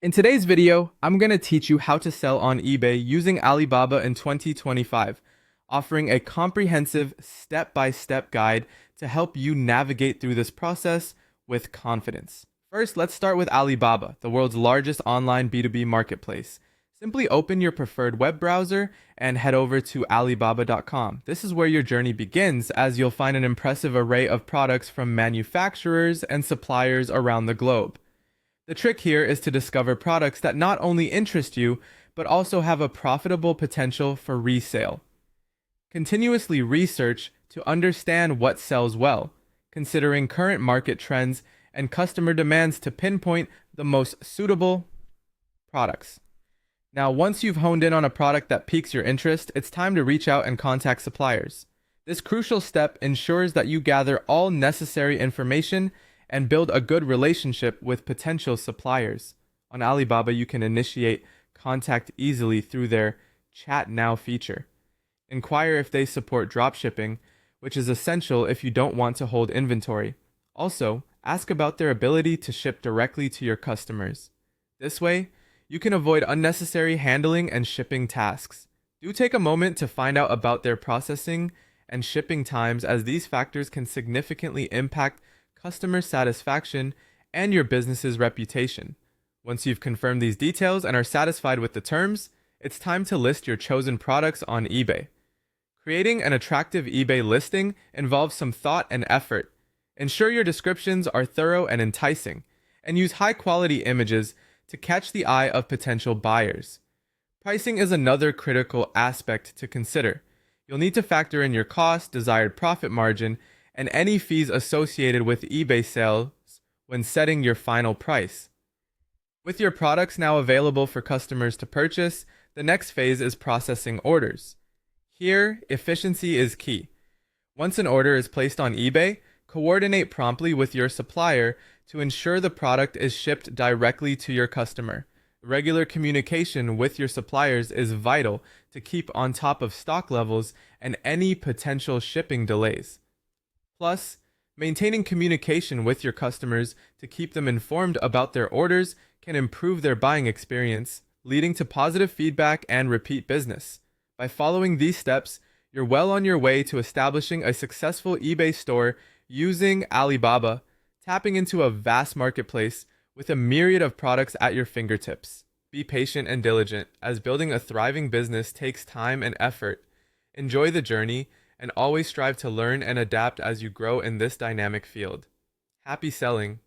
In today's video, I'm going to teach you how to sell on eBay using Alibaba in 2025, offering a comprehensive step-by-step guide to help you navigate through this process with confidence. First, let's start with Alibaba, the world's largest online B2B marketplace. Simply open your preferred web browser and head over to Alibaba.com. This is where your journey begins, as you'll find an impressive array of products from manufacturers and suppliers around the globe. The trick here is to discover products that not only interest you, but also have a profitable potential for resale. Continuously research to understand what sells well, considering current market trends and customer demands to pinpoint the most suitable products. Now, once you've honed in on a product that piques your interest, it's time to reach out and contact suppliers. This crucial step ensures that you gather all necessary information and build a good relationship with potential suppliers. On Alibaba, you can initiate contact easily through their Chat Now feature. Inquire if they support dropshipping, which is essential if you don't want to hold inventory. Also, ask about their ability to ship directly to your customers. This way, you can avoid unnecessary handling and shipping tasks. Do take a moment to find out about their processing and shipping times, as these factors can significantly impact customer satisfaction and your business's reputation. Once you've confirmed these details and are satisfied with the terms, it's time to list your chosen products on eBay. Creating an attractive eBay listing involves some thought and effort. Ensure your descriptions are thorough and enticing, and use high-quality images to catch the eye of potential buyers. Pricing is another critical aspect to consider. You'll need to factor in your cost, desired profit margin, and any fees associated with eBay sales when setting your final price. With your products now available for customers to purchase, the next phase is processing orders. Here, efficiency is key. Once an order is placed on eBay, coordinate promptly with your supplier to ensure the product is shipped directly to your customer. Regular communication with your suppliers is vital to keep on top of stock levels and any potential shipping delays. Plus, maintaining communication with your customers to keep them informed about their orders can improve their buying experience, leading to positive feedback and repeat business. By following these steps, you're well on your way to establishing a successful eBay store using Alibaba, tapping into a vast marketplace with a myriad of products at your fingertips. Be patient and diligent, as building a thriving business takes time and effort. Enjoy the journey, and always strive to learn and adapt as you grow in this dynamic field. Happy selling!